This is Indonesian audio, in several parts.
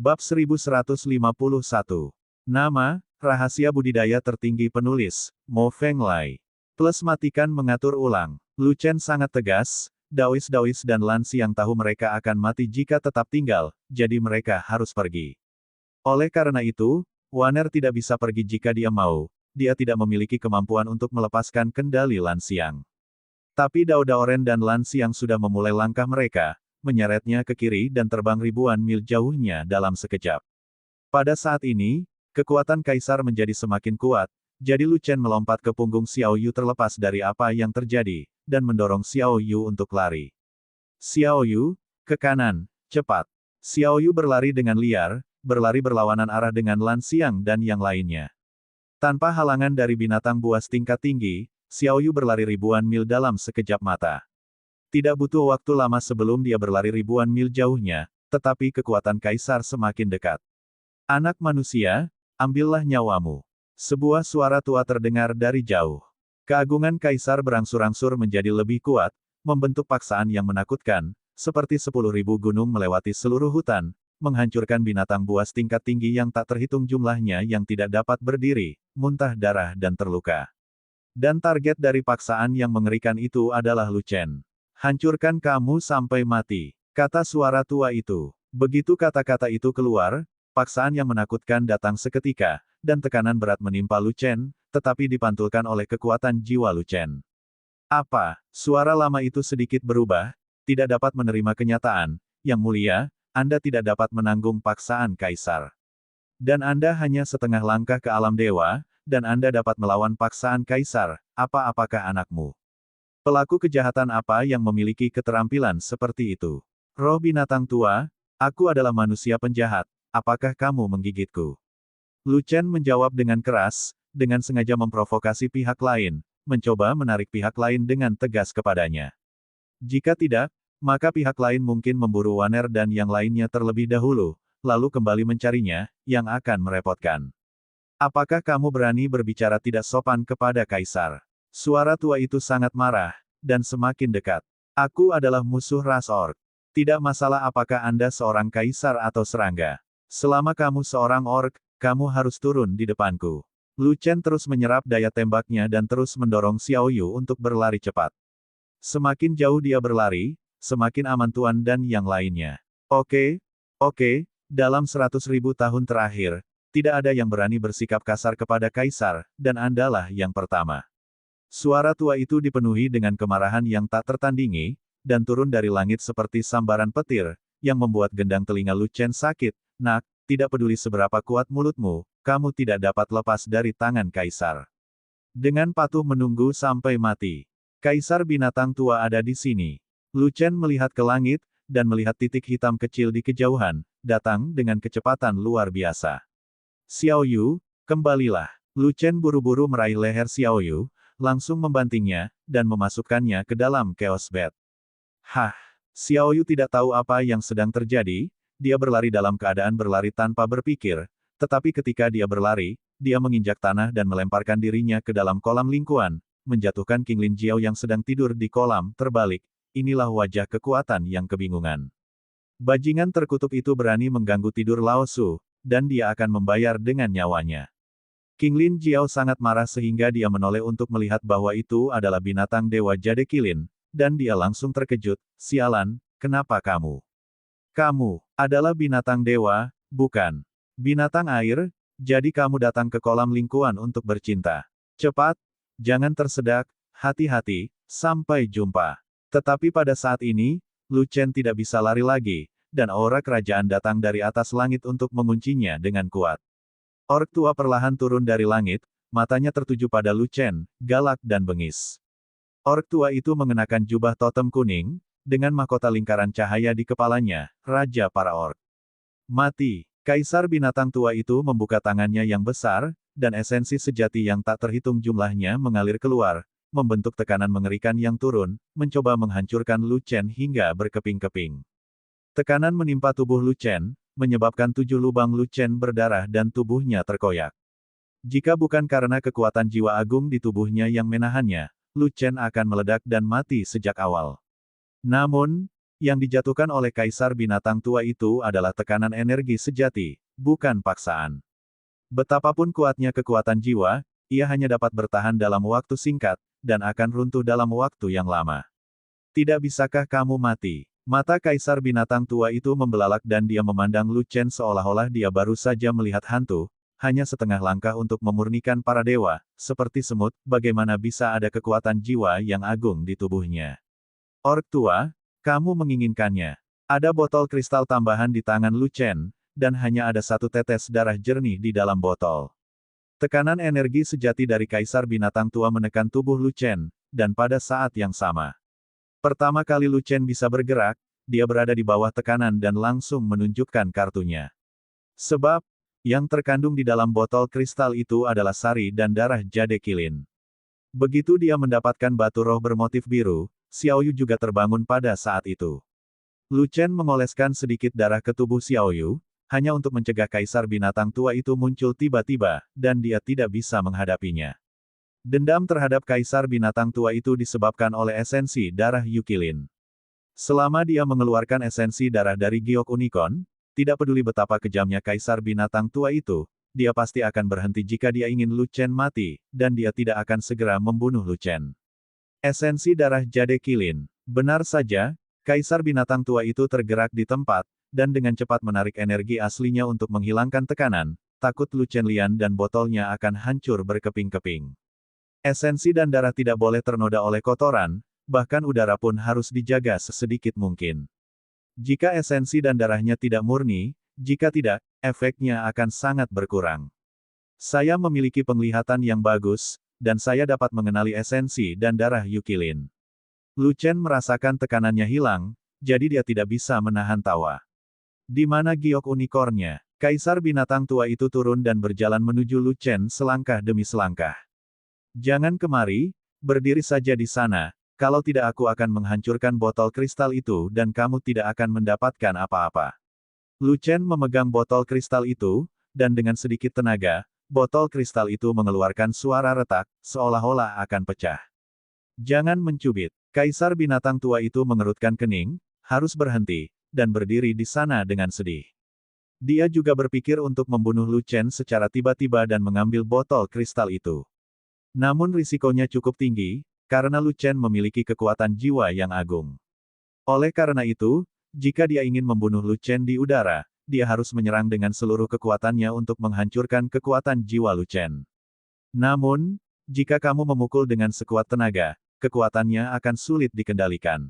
Bab 1151. Nama, rahasia budidaya tertinggi penulis, Mo Fenglai. Plus matikan mengatur ulang. Lu Chen sangat tegas, Daois dan Lan Xiang tahu mereka akan mati jika tetap tinggal, jadi mereka harus pergi. Oleh karena itu, Waner tidak bisa pergi jika dia mau, dia tidak memiliki kemampuan untuk melepaskan kendali Lan Xiang. Tapi Dao Daoren dan Lan Xiang sudah memulai langkah mereka, menyeretnya ke kiri dan terbang ribuan mil jauhnya dalam sekejap. Pada saat ini, kekuatan Kaisar menjadi semakin kuat, jadi Lu Chen melompat ke punggung Xiao Yu terlepas dari apa yang terjadi, dan mendorong Xiao Yu untuk lari. Xiao Yu, ke kanan, cepat. Xiao Yu berlari dengan liar, berlari berlawanan arah dengan Lan Xiang dan yang lainnya. Tanpa halangan dari binatang buas tingkat tinggi, Xiao Yu berlari ribuan mil dalam sekejap mata. Tidak butuh waktu lama sebelum dia berlari ribuan mil jauhnya, tetapi kekuatan Kaisar semakin dekat. Anak manusia, ambillah nyawamu. Sebuah suara tua terdengar dari jauh. Keagungan Kaisar berangsur-angsur menjadi lebih kuat, membentuk paksaan yang menakutkan, seperti 10.000 gunung melewati seluruh hutan, menghancurkan binatang buas tingkat tinggi yang tak terhitung jumlahnya yang tidak dapat berdiri, muntah darah dan terluka. Dan target dari paksaan yang mengerikan itu adalah Lu Chen. Hancurkan kamu sampai mati, kata suara tua itu. Begitu kata-kata itu keluar, paksaan yang menakutkan datang seketika, dan tekanan berat menimpa Lu Chen, tetapi dipantulkan oleh kekuatan jiwa Lu Chen. Apa? Suara lama itu sedikit berubah, tidak dapat menerima kenyataan, Yang Mulia, Anda tidak dapat menanggung paksaan Kaisar. Dan Anda hanya setengah langkah ke alam dewa, dan Anda dapat melawan paksaan Kaisar, apakah anakmu? Pelaku kejahatan apa yang memiliki keterampilan seperti itu? Roh binatang tua, aku adalah manusia penjahat, apakah kamu menggigitku? Lu Chen menjawab dengan keras, dengan sengaja memprovokasi pihak lain, mencoba menarik pihak lain dengan tegas kepadanya. Jika tidak, maka pihak lain mungkin memburu Waner dan yang lainnya terlebih dahulu, lalu kembali mencarinya, yang akan merepotkan. Apakah kamu berani berbicara tidak sopan kepada Kaisar? Suara tua itu sangat marah, dan semakin dekat. Aku adalah musuh ras orc. Tidak masalah apakah Anda seorang kaisar atau serangga. Selama kamu seorang orc, kamu harus turun di depanku. Lu Chen terus menyerap daya tembaknya dan terus mendorong Xiao Yu untuk berlari cepat. Semakin jauh dia berlari, semakin aman Tuan dan yang lainnya. Oke, dalam 100.000 tahun terakhir, tidak ada yang berani bersikap kasar kepada Kaisar, dan Andalah yang pertama. Suara tua itu dipenuhi dengan kemarahan yang tak tertandingi, dan turun dari langit seperti sambaran petir, yang membuat gendang telinga Lu Chen sakit. Nak, tidak peduli seberapa kuat mulutmu, kamu tidak dapat lepas dari tangan Kaisar. Dengan patuh menunggu sampai mati. Kaisar binatang tua ada di sini. Lu Chen melihat ke langit, dan melihat titik hitam kecil di kejauhan, datang dengan kecepatan luar biasa. Xiao Yu, kembalilah. Lu Chen buru-buru meraih leher Xiao Yu, langsung membantingnya, dan memasukkannya ke dalam Chaos Bed. Hah! Xiao Yu tidak tahu apa yang sedang terjadi, dia berlari dalam keadaan berlari tanpa berpikir, tetapi ketika dia berlari, dia menginjak tanah dan melemparkan dirinya ke dalam kolam lingkuan, menjatuhkan King Lin Jiao yang sedang tidur di kolam terbalik. Inilah wajah kekuatan yang kebingungan. Bajingan terkutuk itu berani mengganggu tidur Lao Su, dan dia akan membayar dengan nyawanya. King Lin Jiao sangat marah sehingga dia menoleh untuk melihat bahwa itu adalah binatang dewa Jade Qilin, dan dia langsung terkejut, sialan, kenapa kamu? Kamu adalah binatang dewa, bukan? Binatang air, jadi kamu datang ke kolam lingkuan untuk bercinta. Cepat, jangan tersedak, hati-hati, sampai jumpa. Tetapi pada saat ini, Lu Chen tidak bisa lari lagi, dan aura kerajaan datang dari atas langit untuk menguncinya dengan kuat. Orc tua perlahan turun dari langit, matanya tertuju pada Lu Chen, galak dan bengis. Orc tua itu mengenakan jubah totem kuning, dengan mahkota lingkaran cahaya di kepalanya, Raja para Orc. Mati. Kaisar binatang tua itu membuka tangannya yang besar, dan esensi sejati yang tak terhitung jumlahnya mengalir keluar, membentuk tekanan mengerikan yang turun, mencoba menghancurkan Lu Chen hingga berkeping-keping. Tekanan menimpa tubuh Lu Chen, menyebabkan 7 lubang Lu Chen berdarah dan tubuhnya terkoyak. Jika bukan karena kekuatan jiwa agung di tubuhnya yang menahannya, Lu Chen akan meledak dan mati sejak awal. Namun, Yang dijatuhkan oleh Kaisar Binatang Tua itu adalah tekanan energi sejati, bukan paksaan. Betapapun kuatnya kekuatan jiwa, ia hanya dapat bertahan dalam waktu singkat, dan akan runtuh dalam waktu yang lama. Tidak bisakah kamu mati? Mata Kaisar Binatang Tua itu membelalak dan dia memandang Lu Chen seolah-olah dia baru saja melihat hantu, hanya setengah langkah untuk memurnikan para dewa, seperti semut, bagaimana bisa ada kekuatan jiwa yang agung di tubuhnya. Orc tua, kamu menginginkannya. Ada botol kristal tambahan di tangan Lu Chen, dan hanya ada satu tetes darah jernih di dalam botol. Tekanan energi sejati dari Kaisar Binatang Tua menekan tubuh Lu Chen, dan pada saat yang sama. Pertama kali Lu Chen bisa bergerak, dia berada di bawah tekanan dan langsung menunjukkan kartunya. Sebab, yang terkandung di dalam botol kristal itu adalah sari dan darah jade kilin. Begitu dia mendapatkan batu roh bermotif biru, Xiaoyu juga terbangun pada saat itu. Lu Chen mengoleskan sedikit darah ke tubuh Xiaoyu, hanya untuk mencegah Kaisar Binatang Tua itu muncul tiba-tiba, dan dia tidak bisa menghadapinya. Dendam terhadap Kaisar Binatang Tua itu disebabkan oleh esensi darah Yukilin. Selama dia mengeluarkan esensi darah dari giok unicorn, tidak peduli betapa kejamnya Kaisar Binatang Tua itu, dia pasti akan berhenti jika dia ingin Lu Chen mati, dan dia tidak akan segera membunuh Lu Chen. Esensi darah jade kilin. Benar saja, Kaisar Binatang Tua itu tergerak di tempat, dan dengan cepat menarik energi aslinya untuk menghilangkan tekanan, takut Lu Chen Lian dan botolnya akan hancur berkeping-keping. Esensi dan darah tidak boleh ternoda oleh kotoran, bahkan udara pun harus dijaga sesedikit mungkin. Jika esensi dan darahnya tidak murni, jika tidak, efeknya akan sangat berkurang. Saya memiliki penglihatan yang bagus, dan saya dapat mengenali esensi dan darah Yukilin. Lu Chen merasakan tekanannya hilang, jadi dia tidak bisa menahan tawa. Di mana giok unicornnya? Kaisar Binatang Tua itu turun dan berjalan menuju Lu Chen selangkah demi selangkah. Jangan kemari, berdiri saja di sana, kalau tidak aku akan menghancurkan botol kristal itu dan kamu tidak akan mendapatkan apa-apa. Lu Chen memegang botol kristal itu, dan dengan sedikit tenaga, botol kristal itu mengeluarkan suara retak, seolah-olah akan pecah. Jangan mencubit. Kaisar Binatang Tua itu mengerutkan kening, harus berhenti, dan berdiri di sana dengan sedih. Dia juga berpikir untuk membunuh Lu Chen secara tiba-tiba dan mengambil botol kristal itu. Namun risikonya cukup tinggi, karena Lu Chen memiliki kekuatan jiwa yang agung. Oleh karena itu, jika dia ingin membunuh Lu Chen di udara, dia harus menyerang dengan seluruh kekuatannya untuk menghancurkan kekuatan jiwa Lu Chen. Namun, jika kamu memukul dengan sekuat tenaga, kekuatannya akan sulit dikendalikan.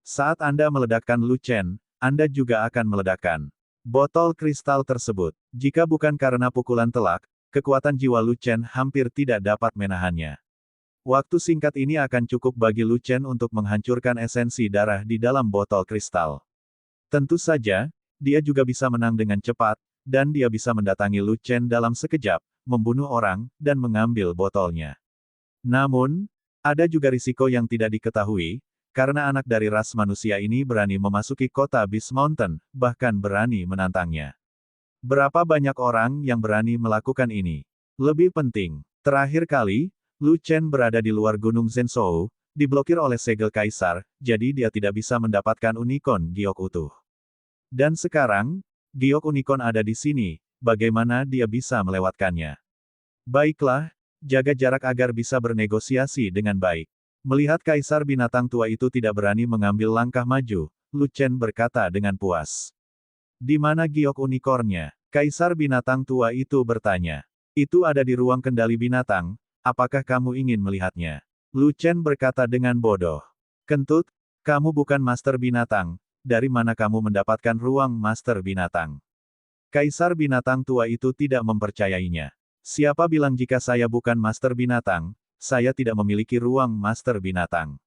Saat Anda meledakkan Lu Chen, Anda juga akan meledakkan botol kristal tersebut. Jika bukan karena pukulan telak, kekuatan jiwa Lu Chen hampir tidak dapat menahannya. Waktu singkat ini akan cukup bagi Lu Chen untuk menghancurkan esensi darah di dalam botol kristal. Tentu saja, dia juga bisa menang dengan cepat, dan dia bisa mendatangi Lu Chen dalam sekejap, membunuh orang, dan mengambil botolnya. Namun, ada juga risiko yang tidak diketahui, karena anak dari ras manusia ini berani memasuki kota Beast Mountain, bahkan berani menantangnya. Berapa banyak orang yang berani melakukan ini? Lebih penting, terakhir kali, Lu Chen berada di luar Gunung Zhenzhou, diblokir oleh segel kaisar, jadi dia tidak bisa mendapatkan unicorn giok utuh. Dan sekarang, giok unicorn ada di sini, bagaimana dia bisa melewatkannya? Baiklah, jaga jarak agar bisa bernegosiasi dengan baik. Melihat Kaisar Binatang Tua itu tidak berani mengambil langkah maju, Lu Chen berkata dengan puas. Di mana giok unicornnya? Kaisar Binatang Tua itu bertanya. Itu ada di ruang kendali binatang, apakah kamu ingin melihatnya? Lu Chen berkata dengan bodoh. Kentut, kamu bukan master binatang, dari mana kamu mendapatkan ruang master binatang? Kaisar Binatang Tua itu tidak mempercayainya. Siapa bilang jika saya bukan master binatang, saya tidak memiliki ruang master binatang?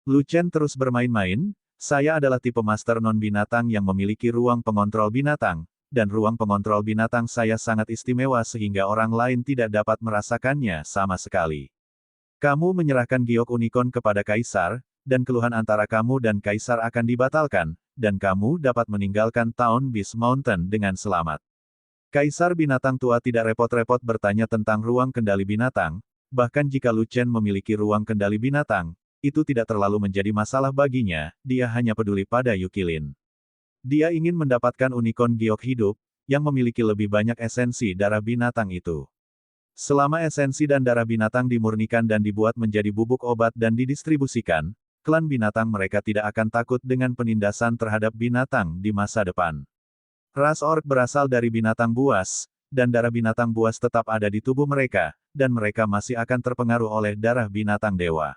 Lu Chen terus bermain-main, saya adalah tipe master non-binatang yang memiliki ruang pengontrol binatang, dan ruang pengontrol binatang saya sangat istimewa sehingga orang lain tidak dapat merasakannya sama sekali. Kamu menyerahkan giok unicorn kepada Kaisar, dan keluhan antara kamu dan Kaisar akan dibatalkan, dan kamu dapat meninggalkan Town Beast Mountain dengan selamat. Kaisar Binatang Tua tidak repot-repot bertanya tentang ruang kendali binatang, bahkan jika Lu Chen memiliki ruang kendali binatang, itu tidak terlalu menjadi masalah baginya, dia hanya peduli pada Yukilin. Dia ingin mendapatkan unicorn giok hidup, yang memiliki lebih banyak esensi darah binatang itu. Selama esensi dan darah binatang dimurnikan dan dibuat menjadi bubuk obat dan didistribusikan, klan binatang mereka tidak akan takut dengan penindasan terhadap binatang di masa depan. Ras orc berasal dari binatang buas, dan darah binatang buas tetap ada di tubuh mereka, dan mereka masih akan terpengaruh oleh darah binatang dewa.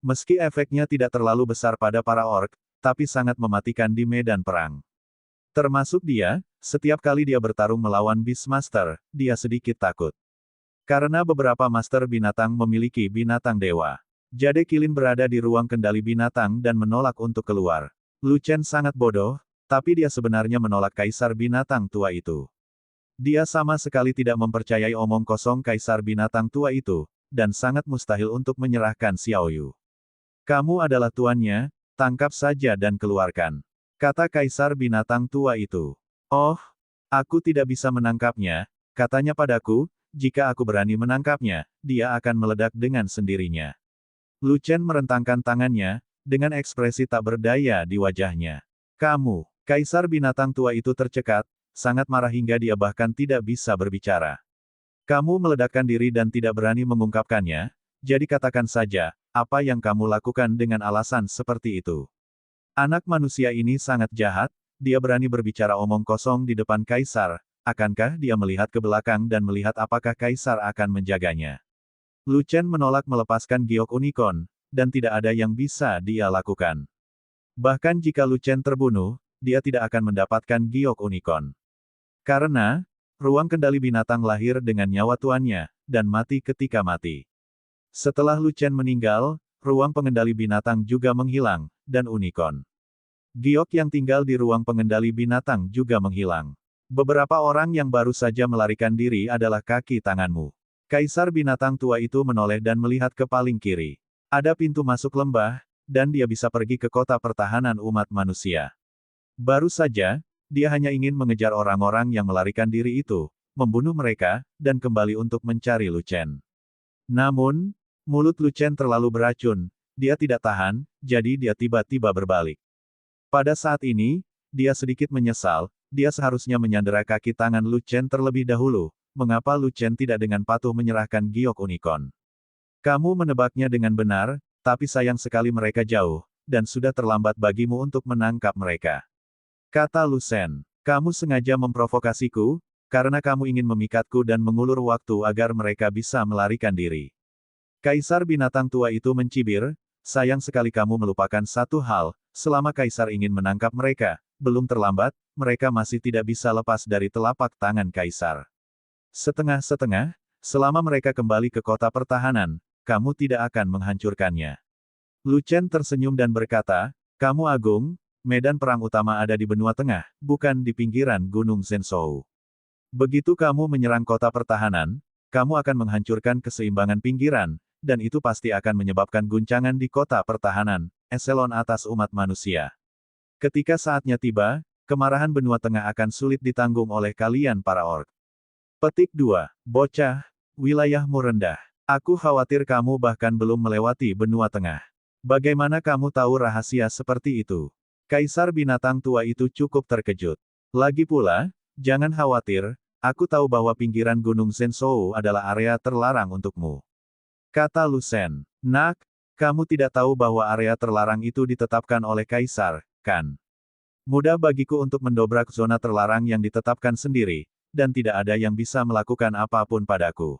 Meski efeknya tidak terlalu besar pada para orc, tapi sangat mematikan di medan perang. Termasuk dia, setiap kali dia bertarung melawan Beastmaster, dia sedikit takut. Karena beberapa master binatang memiliki binatang dewa. Jade Kilin berada di ruang kendali binatang dan menolak untuk keluar. Lu Chen sangat bodoh, tapi dia sebenarnya menolak kaisar binatang tua itu. Dia sama sekali tidak mempercayai omong kosong kaisar binatang tua itu, dan sangat mustahil untuk menyerahkan Xiaoyu. Kamu adalah tuannya, tangkap saja dan keluarkan. Kata kaisar binatang tua itu. Oh, aku tidak bisa menangkapnya, katanya padaku, jika aku berani menangkapnya, dia akan meledak dengan sendirinya. Lu Chen merentangkan tangannya, dengan ekspresi tak berdaya di wajahnya. Kamu, kaisar binatang tua itu tercekat, sangat marah hingga dia bahkan tidak bisa berbicara. Kamu meledakkan diri dan tidak berani mengungkapkannya, jadi katakan saja, apa yang kamu lakukan dengan alasan seperti itu. Anak manusia ini sangat jahat, dia berani berbicara omong kosong di depan kaisar, akankah dia melihat ke belakang dan melihat apakah kaisar akan menjaganya. Lu Chen menolak melepaskan giok unicorn, dan tidak ada yang bisa dia lakukan. Bahkan jika Lu Chen terbunuh, dia tidak akan mendapatkan giok unicorn. Karena, ruang kendali binatang lahir dengan nyawa tuannya, dan mati ketika mati. Setelah Lu Chen meninggal, ruang pengendali binatang juga menghilang, dan unicorn giok yang tinggal di ruang pengendali binatang juga menghilang. Beberapa orang yang baru saja melarikan diri adalah kaki tanganmu. Kaisar binatang tua itu menoleh dan melihat ke paling kiri. Ada pintu masuk lembah, dan dia bisa pergi ke kota pertahanan umat manusia. Baru saja, dia hanya ingin mengejar orang-orang yang melarikan diri itu, membunuh mereka, dan kembali untuk mencari Lu Chen. Namun, mulut Lu Chen terlalu beracun, dia tidak tahan, jadi dia tiba-tiba berbalik. Pada saat ini, dia sedikit menyesal, dia seharusnya menyandera kaki tangan Lu Chen terlebih dahulu, mengapa Lu Chen tidak dengan patuh menyerahkan giok unicorn. Kamu menebaknya dengan benar, tapi sayang sekali mereka jauh, dan sudah terlambat bagimu untuk menangkap mereka. Kata Lu Chen, kamu sengaja memprovokasiku, karena kamu ingin memikatku dan mengulur waktu agar mereka bisa melarikan diri. Kaisar binatang tua itu mencibir, sayang sekali kamu melupakan satu hal, selama kaisar ingin menangkap mereka, belum terlambat, mereka masih tidak bisa lepas dari telapak tangan kaisar. Setengah-setengah, selama mereka kembali ke kota pertahanan, kamu tidak akan menghancurkannya. Lu Chen tersenyum dan berkata, kamu agung, medan perang utama ada di benua tengah, bukan di pinggiran Gunung Zhenzhou. Begitu kamu menyerang kota pertahanan, kamu akan menghancurkan keseimbangan pinggiran, dan itu pasti akan menyebabkan guncangan di kota pertahanan, eselon atas umat manusia. Ketika saatnya tiba, kemarahan benua tengah akan sulit ditanggung oleh kalian para orc. Petik 2. Bocah, wilayahmu rendah. Aku khawatir kamu bahkan belum melewati benua tengah. Bagaimana kamu tahu rahasia seperti itu? Kaisar binatang tua itu cukup terkejut. Lagi pula, jangan khawatir, aku tahu bahwa pinggiran Gunung Zhenzhou adalah area terlarang untukmu. Kata Lu Chen, nak, kamu tidak tahu bahwa area terlarang itu ditetapkan oleh kaisar, kan? Mudah bagiku untuk mendobrak zona terlarang yang ditetapkan sendiri, dan tidak ada yang bisa melakukan apapun padaku.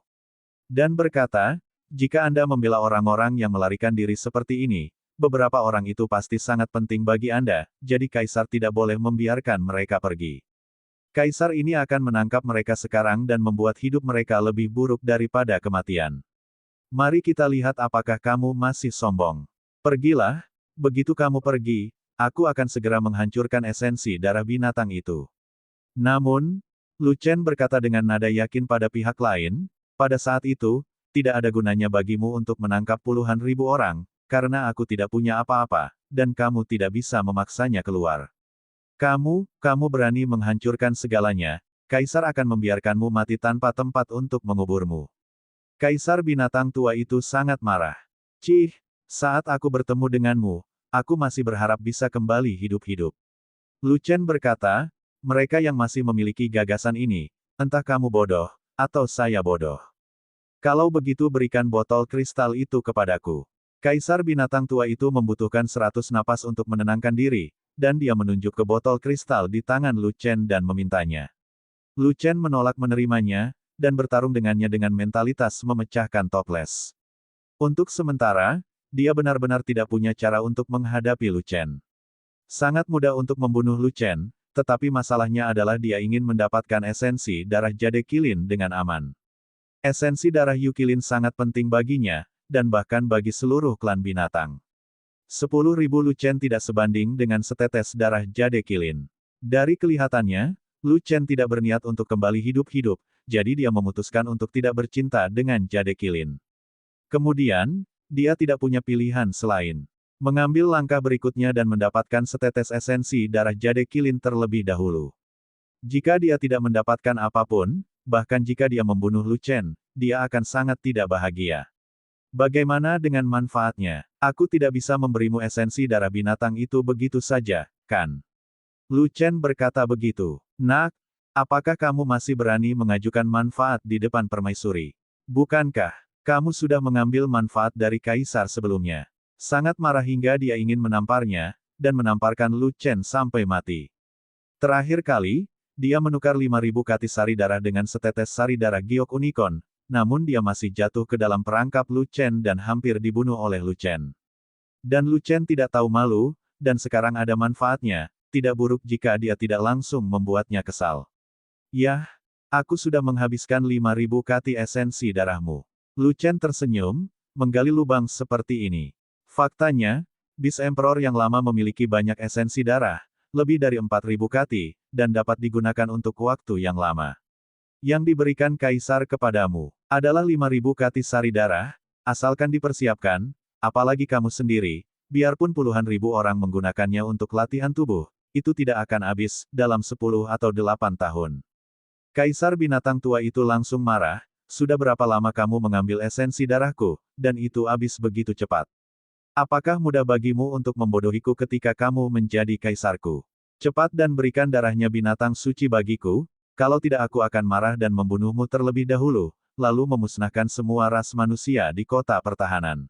Dan berkata, jika Anda membela orang-orang yang melarikan diri seperti ini, beberapa orang itu pasti sangat penting bagi Anda, jadi kaisar tidak boleh membiarkan mereka pergi. Kaisar ini akan menangkap mereka sekarang dan membuat hidup mereka lebih buruk daripada kematian. Mari kita lihat apakah kamu masih sombong. Pergilah, begitu kamu pergi, aku akan segera menghancurkan esensi darah binatang itu. Namun, Lu Chen berkata dengan nada yakin pada pihak lain, pada saat itu, tidak ada gunanya bagimu untuk menangkap puluhan ribu orang, karena aku tidak punya apa-apa, dan kamu tidak bisa memaksanya keluar. Kamu berani menghancurkan segalanya, kaisar akan membiarkanmu mati tanpa tempat untuk menguburmu. Kaisar binatang tua itu sangat marah. Cih, Saat aku bertemu denganmu, aku masih berharap bisa kembali hidup-hidup. Lu Chen berkata, mereka yang masih memiliki gagasan ini, entah kamu bodoh, atau saya bodoh. Kalau begitu berikan botol kristal itu kepadaku. Kaisar binatang tua itu membutuhkan 100 napas untuk menenangkan diri, dan dia menunjuk ke botol kristal di tangan Lu Chen dan memintanya. Lu Chen menolak menerimanya, dan bertarung dengannya dengan mentalitas memecahkan toples. Untuk sementara, dia benar-benar tidak punya cara untuk menghadapi Lu Chen. Sangat mudah untuk membunuh Lu Chen, tetapi masalahnya adalah dia ingin mendapatkan esensi darah Jade Qilin dengan aman. Esensi darah Yukilin sangat penting baginya, dan bahkan bagi seluruh klan binatang. 10.000 Lu Chen tidak sebanding dengan setetes darah Jade Qilin. Dari kelihatannya, Lu Chen tidak berniat untuk kembali hidup-hidup, jadi dia memutuskan untuk tidak bercinta dengan Jade Qilin. Kemudian, dia tidak punya pilihan selain mengambil langkah berikutnya dan mendapatkan setetes esensi darah Jade Qilin terlebih dahulu. Jika dia tidak mendapatkan apapun, bahkan jika dia membunuh Lu Chen, dia akan sangat tidak bahagia. Bagaimana dengan manfaatnya? Aku tidak bisa memberimu esensi darah binatang itu begitu saja, kan? Lu Chen berkata begitu. Nak, apakah kamu masih berani mengajukan manfaat di depan permaisuri? Bukankah kamu sudah mengambil manfaat dari kaisar sebelumnya? Sangat marah hingga dia ingin menamparnya, dan menamparkan Lu Chen sampai mati. Terakhir kali, dia menukar 5.000 kati sari darah dengan setetes sari darah giok unicorn, namun dia masih jatuh ke dalam perangkap Lu Chen dan hampir dibunuh oleh Lu Chen. Dan Lu Chen tidak tahu malu, dan sekarang ada manfaatnya, tidak buruk jika dia tidak langsung membuatnya kesal. Yah, aku sudah menghabiskan 5.000 kati esensi darahmu. Lu Chen tersenyum, menggali lubang seperti ini. Faktanya, Beast Emperor yang lama memiliki banyak esensi darah, lebih dari 4.000 kati, dan dapat digunakan untuk waktu yang lama. Yang diberikan kaisar kepadamu adalah 5.000 kati sari darah, asalkan dipersiapkan, apalagi kamu sendiri, biarpun puluhan ribu orang menggunakannya untuk latihan tubuh, itu tidak akan habis dalam 10 atau 8 tahun. Kaisar binatang tua itu langsung marah, sudah berapa lama kamu mengambil esensi darahku, dan itu habis begitu cepat. Apakah mudah bagimu untuk membodohiku ketika kamu menjadi kaisarku? Cepat dan berikan darahnya binatang suci bagiku, kalau tidak aku akan marah dan membunuhmu terlebih dahulu, lalu memusnahkan semua ras manusia di kota pertahanan.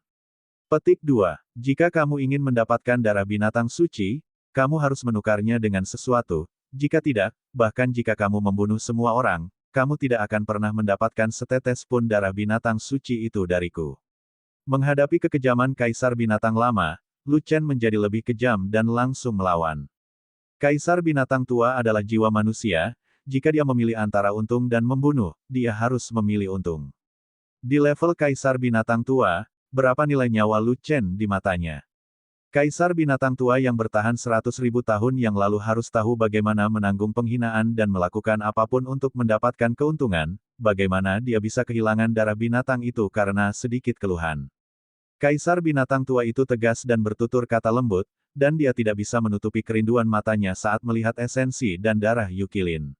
Petik 2. Jika kamu ingin mendapatkan darah binatang suci, kamu harus menukarnya dengan sesuatu, jika tidak, bahkan jika kamu membunuh semua orang, kamu tidak akan pernah mendapatkan setetes pun darah binatang suci itu dariku. Menghadapi kekejaman Kaisar Binatang Lama, Lu Chen menjadi lebih kejam dan langsung melawan. Kaisar Binatang Tua adalah jiwa manusia, jika dia memilih antara untung dan membunuh, dia harus memilih untung. Di level Kaisar Binatang Tua, berapa nilai nyawa Lu Chen di matanya? Kaisar Binatang Tua yang bertahan 100.000 tahun yang lalu harus tahu bagaimana menanggung penghinaan dan melakukan apapun untuk mendapatkan keuntungan, bagaimana dia bisa kehilangan darah binatang itu karena sedikit keluhan. Kaisar Binatang Tua itu tegas dan bertutur kata lembut, dan dia tidak bisa menutupi kerinduan matanya saat melihat esensi dan darah Yukilin.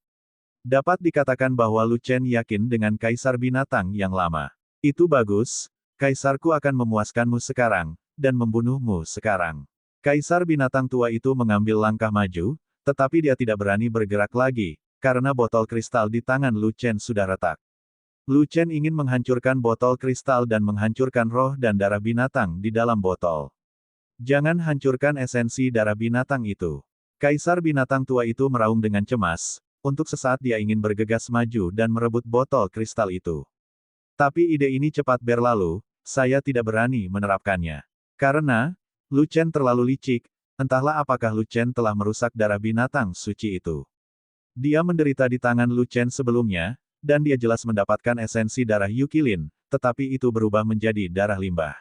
Dapat dikatakan bahwa Lu Chen yakin dengan Kaisar Binatang yang lama. Itu bagus, Kaisarku akan memuaskanmu sekarang, dan membunuhmu sekarang. Kaisar Binatang Tua itu mengambil langkah maju, tetapi dia tidak berani bergerak lagi, karena botol kristal di tangan Lu Chen sudah retak. Lu Chen ingin menghancurkan botol kristal dan menghancurkan roh dan darah binatang di dalam botol. Jangan hancurkan esensi darah binatang itu. Kaisar Binatang Tua itu meraung dengan cemas, untuk sesaat dia ingin bergegas maju dan merebut botol kristal itu. Tapi ide ini cepat berlalu, saya tidak berani menerapkannya. Karena, Lu Chen terlalu licik, entahlah apakah Lu Chen telah merusak darah binatang suci itu. Dia menderita di tangan Lu Chen sebelumnya, dan dia jelas mendapatkan esensi darah Yukilin, tetapi itu berubah menjadi darah limbah.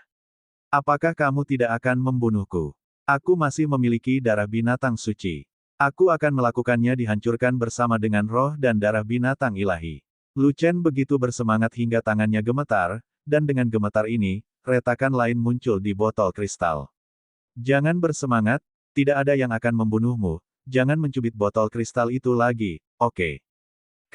Apakah kamu tidak akan membunuhku? Aku masih memiliki darah binatang suci. Aku akan melakukannya dihancurkan bersama dengan roh dan darah binatang ilahi. Lu Chen begitu bersemangat hingga tangannya gemetar, dan dengan gemetar ini, retakan lain muncul di botol kristal. Jangan bersemangat, tidak ada yang akan membunuhmu, jangan mencubit botol kristal itu lagi, oke?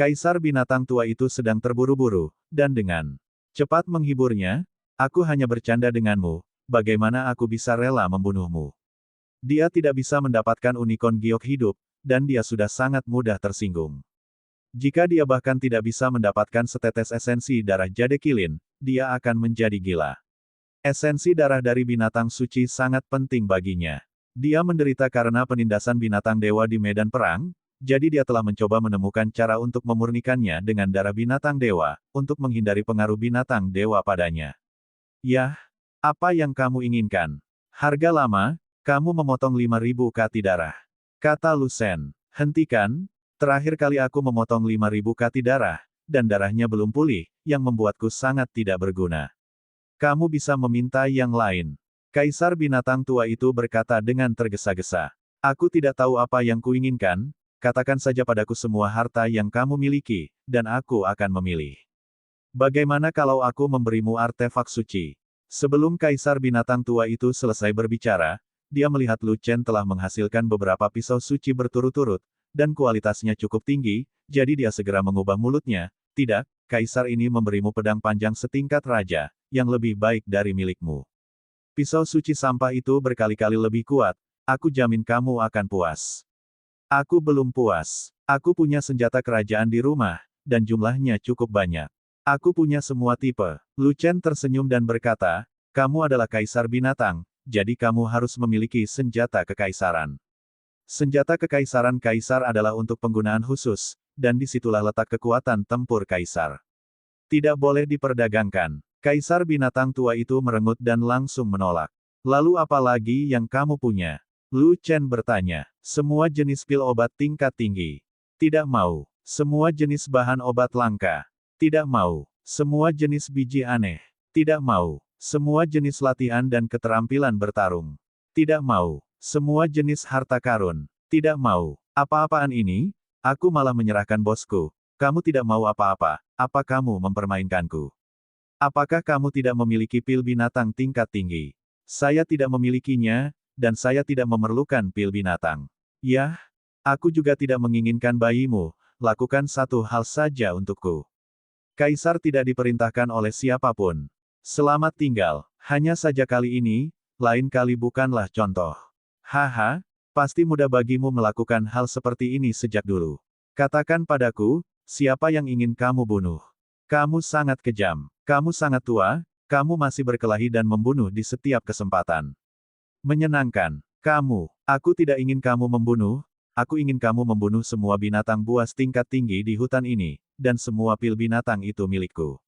Kaisar Binatang Tua itu sedang terburu-buru, dan dengan cepat menghiburnya, aku hanya bercanda denganmu, bagaimana aku bisa rela membunuhmu? Dia tidak bisa mendapatkan unicorn giok hidup, dan dia sudah sangat mudah tersinggung. Jika dia bahkan tidak bisa mendapatkan setetes esensi darah jade kilin, dia akan menjadi gila. Esensi darah dari binatang suci sangat penting baginya. Dia menderita karena penindasan binatang dewa di medan perang, jadi dia telah mencoba menemukan cara untuk memurnikannya dengan darah binatang dewa, untuk menghindari pengaruh binatang dewa padanya. Yah, apa yang kamu inginkan? Harga lama, kamu memotong 5.000 kati darah. Kata Lucen, hentikan, terakhir kali aku memotong 5.000 kati darah, dan darahnya belum pulih, yang membuatku sangat tidak berguna. Kamu bisa meminta yang lain. Kaisar binatang tua itu berkata dengan tergesa-gesa. Aku tidak tahu apa yang kuinginkan, katakan saja padaku semua harta yang kamu miliki, dan aku akan memilih. Bagaimana kalau aku memberimu artefak suci? Sebelum Kaisar binatang tua itu selesai berbicara, dia melihat Lu Chen telah menghasilkan beberapa pisau suci berturut-turut, dan kualitasnya cukup tinggi, jadi dia segera mengubah mulutnya. Tidak, Kaisar ini memberimu pedang panjang setingkat raja, yang lebih baik dari milikmu. Pisau suci sampah itu berkali-kali lebih kuat, aku jamin kamu akan puas. Aku belum puas. Aku punya senjata kerajaan di rumah, dan jumlahnya cukup banyak. Aku punya semua tipe. Lu Chen tersenyum dan berkata, kamu adalah kaisar binatang, jadi kamu harus memiliki senjata kekaisaran. Senjata kekaisaran kaisar adalah untuk penggunaan khusus, dan disitulah letak kekuatan tempur kaisar. Tidak boleh diperdagangkan. Kaisar binatang tua itu merengut dan langsung menolak. Lalu apa lagi yang kamu punya? Lu Chen bertanya. Semua jenis pil obat tingkat tinggi. Tidak mau. Semua jenis bahan obat langka. Tidak mau. Semua jenis biji aneh. Tidak mau. Semua jenis latihan dan keterampilan bertarung. Tidak mau. Semua jenis harta karun. Tidak mau. Apa-apaan ini? Aku malah menyerahkan bosku. Kamu tidak mau apa-apa. Apa kamu mempermainkanku? Apakah kamu tidak memiliki pil binatang tingkat tinggi? Saya tidak memilikinya, dan saya tidak memerlukan pil binatang. Yah, aku juga tidak menginginkan bayimu, lakukan satu hal saja untukku. Kaisar tidak diperintahkan oleh siapapun. Selamat tinggal, hanya saja kali ini, lain kali bukanlah contoh. Haha, pasti mudah bagimu melakukan hal seperti ini sejak dulu. Katakan padaku, siapa yang ingin kamu bunuh? Kamu sangat kejam. Kamu sangat tua, kamu masih berkelahi dan membunuh di setiap kesempatan. Menyenangkan. Aku tidak ingin kamu membunuh, aku ingin kamu membunuh semua binatang buas tingkat tinggi di hutan ini, dan semua pil binatang itu milikku.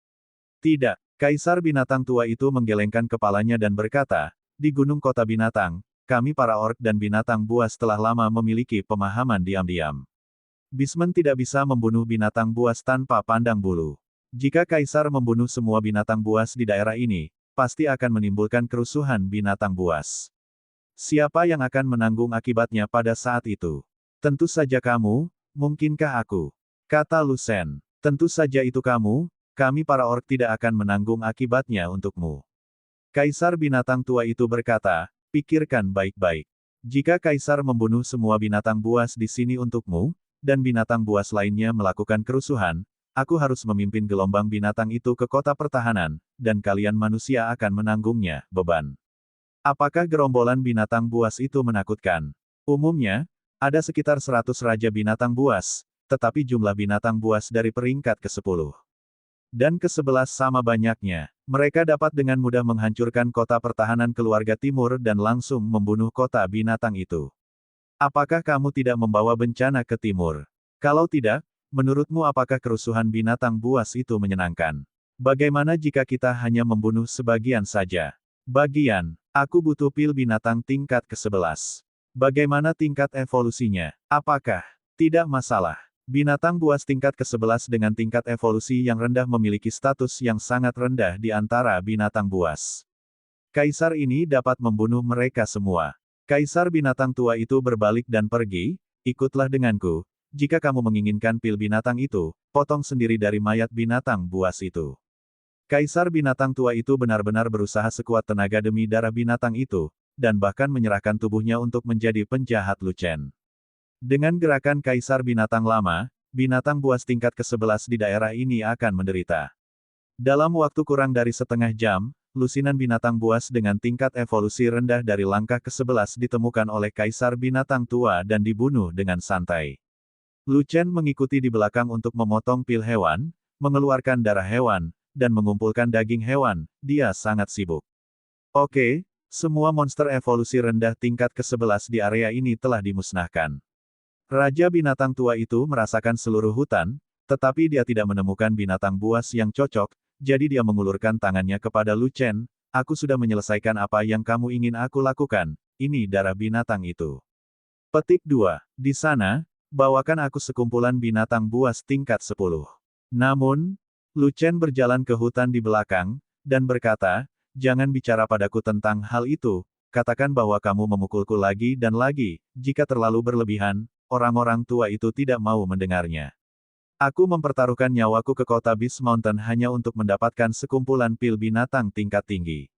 Tidak, Kaisar binatang tua itu menggelengkan kepalanya dan berkata, di Gunung Kota Binatang, kami para orc dan binatang buas telah lama memiliki pemahaman diam-diam. Bismen tidak bisa membunuh binatang buas tanpa pandang bulu. Jika Kaisar membunuh semua binatang buas di daerah ini, pasti akan menimbulkan kerusuhan binatang buas. Siapa yang akan menanggung akibatnya pada saat itu? Tentu saja kamu, mungkinkah aku? Kata Lucen. Tentu saja itu kamu, kami para orc tidak akan menanggung akibatnya untukmu. Kaisar binatang tua itu berkata, pikirkan baik-baik. Jika Kaisar membunuh semua binatang buas di sini untukmu, dan binatang buas lainnya melakukan kerusuhan, aku harus memimpin gelombang binatang itu ke kota pertahanan, dan kalian manusia akan menanggungnya, beban. Apakah gerombolan binatang buas itu menakutkan? Umumnya, ada sekitar 100 raja binatang buas, tetapi jumlah binatang buas dari peringkat ke-10 dan ke-11 sama banyaknya. Mereka dapat dengan mudah menghancurkan kota pertahanan keluarga timur dan langsung membunuh kota binatang itu. Apakah kamu tidak membawa bencana ke timur? Kalau tidak, menurutmu apakah kerusuhan binatang buas itu menyenangkan? Bagaimana jika kita hanya membunuh sebagian saja? Bagian, aku butuh pil binatang tingkat ke-11. Bagaimana tingkat evolusinya? Apakah? Tidak masalah. Binatang buas tingkat ke-11 dengan tingkat evolusi yang rendah memiliki status yang sangat rendah di antara binatang buas. Kaisar ini dapat membunuh mereka semua. Kaisar binatang tua itu berbalik dan pergi, ikutlah denganku. Jika kamu menginginkan pil binatang itu, potong sendiri dari mayat binatang buas itu. Kaisar binatang tua itu benar-benar berusaha sekuat tenaga demi darah binatang itu, dan bahkan menyerahkan tubuhnya untuk menjadi penjahat Lu Chen. Dengan gerakan Kaisar binatang lama, binatang buas tingkat ke-11 di daerah ini akan menderita. Dalam waktu kurang dari setengah jam, lusinan binatang buas dengan tingkat evolusi rendah dari langkah ke-11 ditemukan oleh Kaisar Binatang Tua dan dibunuh dengan santai. Lu Chen mengikuti di belakang untuk memotong pil hewan, mengeluarkan darah hewan, dan mengumpulkan daging hewan. Dia sangat sibuk. Oke, semua monster evolusi rendah tingkat ke-11 di area ini telah dimusnahkan. Raja Binatang Tua itu merasakan seluruh hutan, tetapi dia tidak menemukan binatang buas yang cocok, jadi dia mengulurkan tangannya kepada Lu Chen. Aku sudah menyelesaikan apa yang kamu ingin aku lakukan, ini darah binatang itu. Petik 2. Di sana, bawakan aku sekumpulan binatang buas tingkat 10. Namun, Lu Chen berjalan ke hutan di belakang, dan berkata, jangan bicara padaku tentang hal itu, katakan bahwa kamu memukulku lagi dan lagi, jika terlalu berlebihan, orang-orang tua itu tidak mau mendengarnya. Aku mempertaruhkan nyawaku ke kota Beast Mountain hanya untuk mendapatkan sekumpulan pil binatang tingkat tinggi.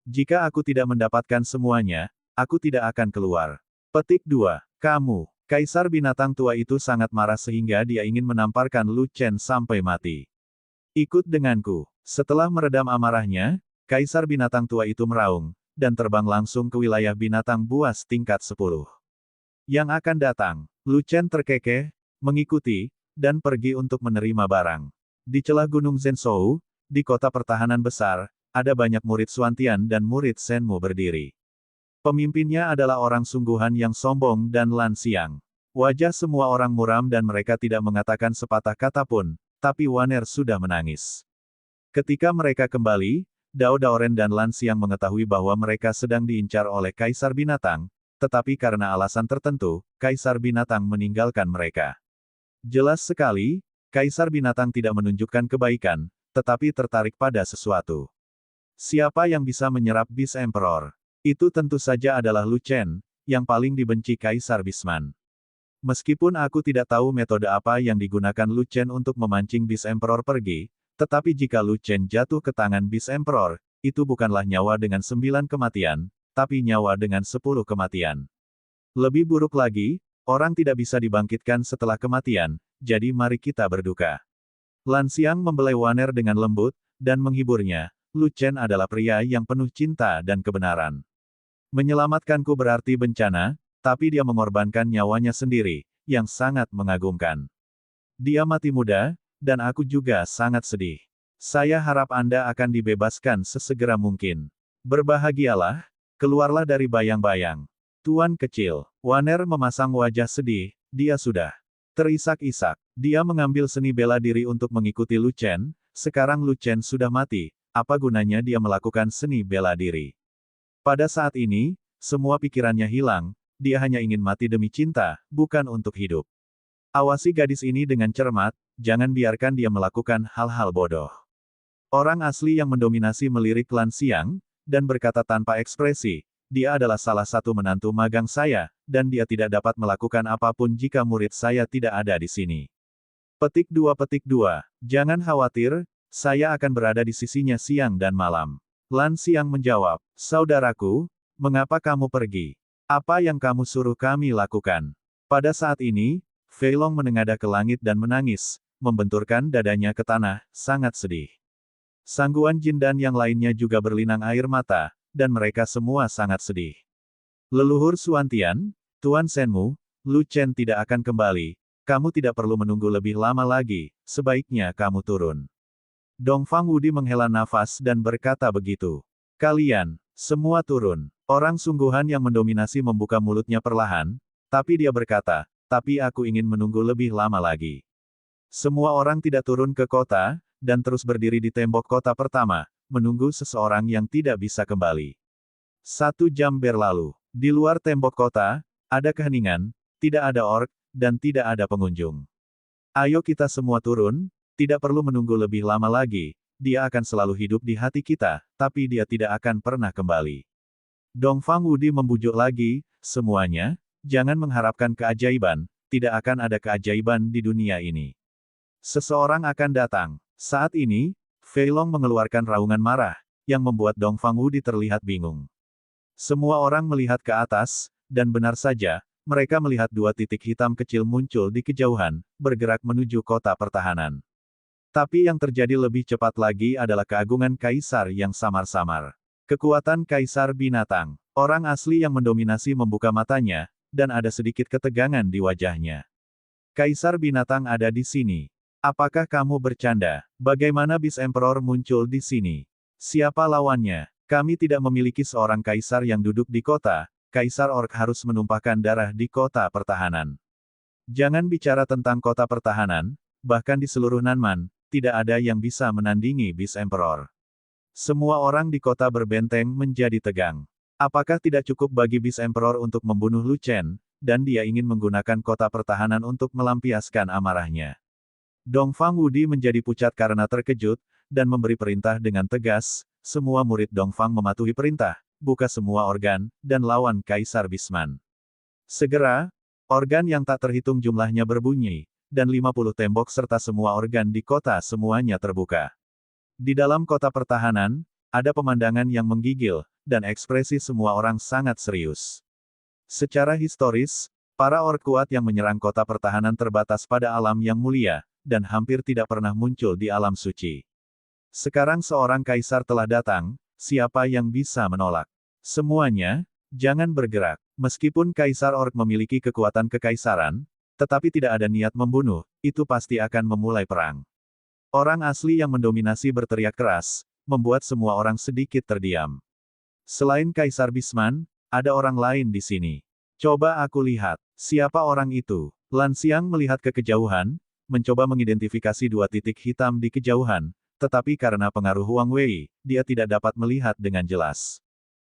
Jika aku tidak mendapatkan semuanya, aku tidak akan keluar. Petik 2. Kamu, Kaisar Binatang Tua itu sangat marah sehingga dia ingin menamparkan Lu Chen sampai mati. Ikut denganku. Setelah meredam amarahnya, Kaisar Binatang Tua itu meraung, dan terbang langsung ke wilayah binatang buas tingkat 10. Yang akan datang, Lu Chen terkekeh, mengikuti, dan pergi untuk menerima barang. Di celah Gunung Zhenzhou, di kota pertahanan besar, ada banyak murid Xuantian dan murid Shenmu berdiri. Pemimpinnya adalah orang sungguhan yang sombong dan Lan Xiang. Wajah semua orang muram dan mereka tidak mengatakan sepatah kata pun, tapi Waner sudah menangis. Ketika mereka kembali, Dao Daoren dan Lan Xiang mengetahui bahwa mereka sedang diincar oleh Kaisar Binatang, tetapi karena alasan tertentu, Kaisar Binatang meninggalkan mereka. Jelas sekali, Kaisar Binatang tidak menunjukkan kebaikan, tetapi tertarik pada sesuatu. Siapa yang bisa menyerap Beast Emperor? Itu tentu saja adalah Lu Chen, yang paling dibenci Kaisar Bisman. Meskipun aku tidak tahu metode apa yang digunakan Lu Chen untuk memancing Beast Emperor pergi, tetapi jika Lu Chen jatuh ke tangan Beast Emperor, itu bukanlah nyawa dengan 9 kematian, tapi nyawa dengan 10 kematian. Lebih buruk lagi, orang tidak bisa dibangkitkan setelah kematian, jadi mari kita berduka. Lan Xiang membelai Waner dengan lembut, dan menghiburnya. Lu Chen adalah pria yang penuh cinta dan kebenaran. Menyelamatkanku berarti bencana, tapi dia mengorbankan nyawanya sendiri, yang sangat mengagumkan. Dia mati muda, dan aku juga sangat sedih. Saya harap Anda akan dibebaskan sesegera mungkin. Berbahagialah, keluarlah dari bayang-bayang. Tuan kecil, Waner memasang wajah sedih, dia sudah terisak-isak. Dia mengambil seni bela diri untuk mengikuti Lu Chen, sekarang Lu Chen sudah mati, apa gunanya dia melakukan seni bela diri? Pada saat ini, semua pikirannya hilang, dia hanya ingin mati demi cinta, bukan untuk hidup. Awasi gadis ini dengan cermat, jangan biarkan dia melakukan hal-hal bodoh. Orang asli yang mendominasi melirik Lan Xiang, dan berkata tanpa ekspresi, dia adalah salah satu menantu magang saya, dan dia tidak dapat melakukan apapun jika murid saya tidak ada di sini. Petik 2. Jangan khawatir, saya akan berada di sisinya siang dan malam. Lan Xiang menjawab, saudaraku, mengapa kamu pergi? Apa yang kamu suruh kami lakukan? Pada saat ini, Fei Long menengadah ke langit dan menangis, membenturkan dadanya ke tanah, sangat sedih. Sangguan Jin dan yang lainnya juga berlinang air mata, dan mereka semua sangat sedih. Leluhur Xuantian, Tuan Shenmu, Lu Chen tidak akan kembali, kamu tidak perlu menunggu lebih lama lagi, sebaiknya kamu turun. Dongfang Wudi menghela nafas dan berkata begitu. Kalian, semua turun. Orang sungguhan yang mendominasi membuka mulutnya perlahan, tapi dia berkata, tapi aku ingin menunggu lebih lama lagi. Semua orang tidak turun ke kota, dan terus berdiri di tembok kota pertama, menunggu seseorang yang tidak bisa kembali. 1 jam berlalu. Di luar tembok kota, ada keheningan, tidak ada orc, dan tidak ada pengunjung. Ayo kita semua turun, tidak perlu menunggu lebih lama lagi, dia akan selalu hidup di hati kita, tapi dia tidak akan pernah kembali. Dongfang Wudi membujuk lagi, semuanya, jangan mengharapkan keajaiban, tidak akan ada keajaiban di dunia ini. Seseorang akan datang. Saat ini, Fei Long mengeluarkan raungan marah, yang membuat Dongfang Wudi terlihat bingung. Semua orang melihat ke atas, dan benar saja, mereka melihat 2 titik hitam kecil muncul di kejauhan, bergerak menuju kota pertahanan. Tapi yang terjadi lebih cepat lagi adalah keagungan kaisar yang samar-samar. Kekuatan kaisar binatang. Orang asli yang mendominasi membuka matanya, dan ada sedikit ketegangan di wajahnya. Kaisar binatang ada di sini. Apakah kamu bercanda? Bagaimana Beast Emperor muncul di sini? Siapa lawannya? Kami tidak memiliki seorang kaisar yang duduk di kota. Kaisar Orc harus menumpahkan darah di kota pertahanan. Jangan bicara tentang kota pertahanan, bahkan di seluruh Nanman, tidak ada yang bisa menandingi Beast Emperor. Semua orang di kota berbenteng menjadi tegang. Apakah tidak cukup bagi Beast Emperor untuk membunuh Lu Chen, dan dia ingin menggunakan kota pertahanan untuk melampiaskan amarahnya? Dongfang Wudi menjadi pucat karena terkejut, dan memberi perintah dengan tegas. Semua murid Dongfang mematuhi perintah, buka semua organ, dan lawan Kaisar Bisman. Segera, organ yang tak terhitung jumlahnya berbunyi, dan 50 tembok serta semua organ di kota semuanya terbuka. Di dalam kota pertahanan, ada pemandangan yang menggigil, dan ekspresi semua orang sangat serius. Secara historis, para orc kuat yang menyerang kota pertahanan terbatas pada alam yang mulia, dan hampir tidak pernah muncul di alam suci. Sekarang seorang kaisar telah datang, siapa yang bisa menolak? Semuanya, jangan bergerak. Meskipun kaisar orc memiliki kekuatan kekaisaran, tetapi tidak ada niat membunuh, itu pasti akan memulai perang. Orang asli yang mendominasi berteriak keras, membuat semua orang sedikit terdiam. Selain Kaisar Bisman, ada orang lain di sini. Coba aku lihat, siapa orang itu? Lan Xiang melihat ke kejauhan, mencoba mengidentifikasi dua titik hitam di kejauhan, tetapi karena pengaruh Wang Wei, dia tidak dapat melihat dengan jelas.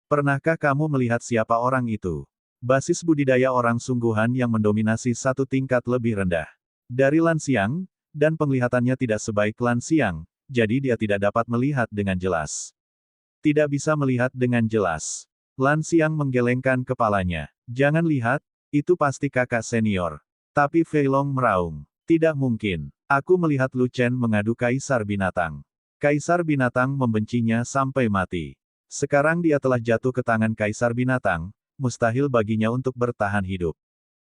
Pernahkah kamu melihat siapa orang itu? Basis budidaya orang sungguhan yang mendominasi satu tingkat lebih rendah. Dari Lan Xiang, dan penglihatannya tidak sebaik Lan Xiang, jadi dia tidak dapat melihat dengan jelas. Tidak bisa melihat dengan jelas. Lan Xiang menggelengkan kepalanya. Jangan lihat, itu pasti kakak senior. Tapi Fei Long meraung. Tidak mungkin. Aku melihat Lu Chen mengadu Kaisar Binatang. Kaisar Binatang membencinya sampai mati. Sekarang dia telah jatuh ke tangan Kaisar Binatang, mustahil baginya untuk bertahan hidup.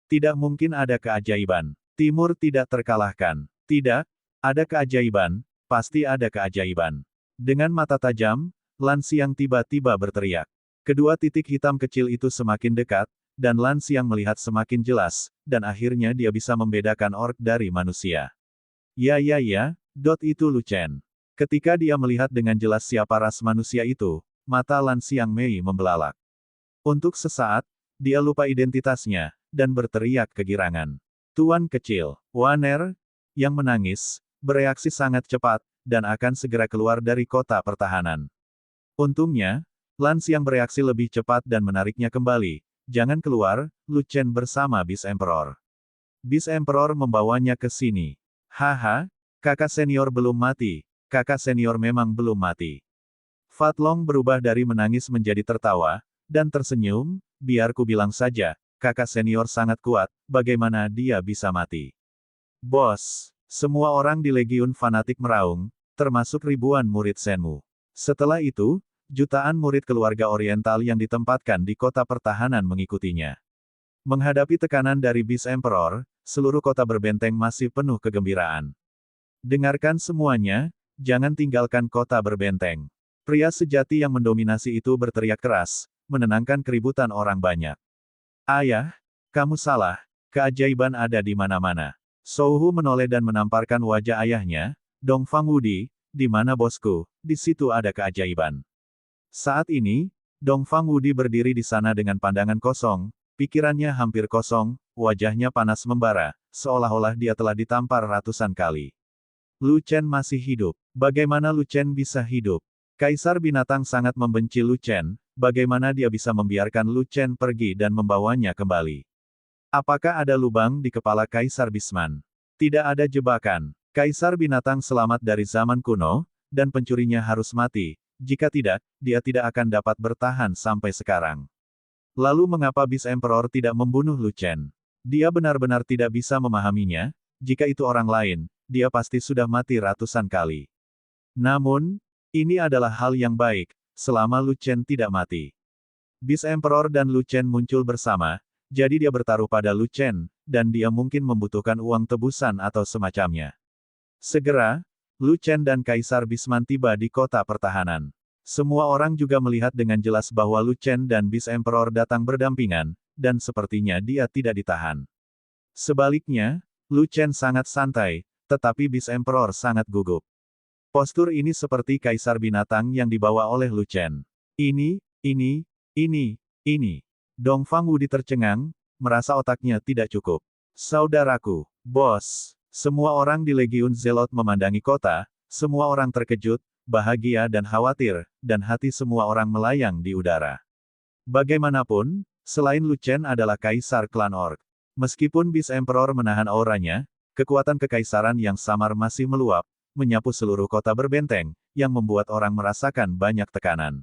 Tidak mungkin ada keajaiban. Timur tidak terkalahkan. Tidak, ada keajaiban, pasti ada keajaiban. Dengan mata tajam, Lan Xiang tiba-tiba berteriak. Kedua titik hitam kecil itu semakin dekat, dan Lan Xiang melihat semakin jelas, dan akhirnya dia bisa membedakan orc dari manusia. Ya, itu Lu Chen. Ketika dia melihat dengan jelas siapa ras manusia itu, mata Lan Xiang Mei membelalak. Untuk sesaat, dia lupa identitasnya, dan berteriak kegirangan. Tuan kecil, Waner, yang menangis, bereaksi sangat cepat, dan akan segera keluar dari kota pertahanan. Untungnya, Lan Xiang bereaksi lebih cepat dan menariknya kembali. Jangan keluar, Lu Chen bersama Beast Emperor. Beast Emperor membawanya ke sini. Haha, kakak senior belum mati, kakak senior memang belum mati. Fat Long berubah dari menangis menjadi tertawa, dan tersenyum, biar ku bilang saja, kakak senior sangat kuat, bagaimana dia bisa mati? Bos, semua orang di Legiun Fanatik meraung, termasuk ribuan murid Shenmu. Setelah itu, jutaan murid keluarga Oriental yang ditempatkan di kota pertahanan mengikutinya. Menghadapi tekanan dari Beast Emperor, seluruh kota berbenteng masih penuh kegembiraan. Dengarkan semuanya, jangan tinggalkan kota berbenteng. Pria sejati yang mendominasi itu berteriak keras, menenangkan keributan orang banyak. Ayah, kamu salah, keajaiban ada di mana-mana. Souhu menoleh dan menamparkan wajah ayahnya, Dongfang Wudi, di mana bosku, di situ ada keajaiban. Saat ini, Dongfang Wudi berdiri di sana dengan pandangan kosong, pikirannya hampir kosong, wajahnya panas membara, seolah-olah dia telah ditampar ratusan kali. Lu Chen masih hidup. Bagaimana Lu Chen bisa hidup? Kaisar Binatang sangat membenci Lu Chen, bagaimana dia bisa membiarkan Lu Chen pergi dan membawanya kembali? Apakah ada lubang di kepala Kaisar Bisman? Tidak ada jebakan. Kaisar Binatang selamat dari zaman kuno, dan pencurinya harus mati. Jika tidak, dia tidak akan dapat bertahan sampai sekarang. Lalu mengapa Beast Emperor tidak membunuh Lu Chen? Dia benar-benar tidak bisa memahaminya, jika itu orang lain, dia pasti sudah mati ratusan kali. Namun, ini adalah hal yang baik, selama Lu Chen tidak mati. Beast Emperor dan Lu Chen muncul bersama, jadi dia bertaruh pada Lu Chen, dan dia mungkin membutuhkan uang tebusan atau semacamnya. Segera, Lu Chen dan Kaisar Bisman tiba di kota pertahanan. Semua orang juga melihat dengan jelas bahwa Lu Chen dan Beast Emperor datang berdampingan, dan sepertinya dia tidak ditahan. Sebaliknya, Lu Chen sangat santai, tetapi Beast Emperor sangat gugup. Postur ini seperti kaisar binatang yang dibawa oleh Lu Chen. Ini. Dong Fangwudi tercengang, merasa otaknya tidak cukup. Saudaraku, bos. Semua orang di Legiun Zelot memandangi kota, semua orang terkejut, bahagia dan khawatir, dan hati semua orang melayang di udara. Bagaimanapun, selain Lu Chen adalah kaisar klan orc. Meskipun Beast Emperor menahan auranya, kekuatan kekaisaran yang samar masih meluap, menyapu seluruh kota berbenteng, yang membuat orang merasakan banyak tekanan.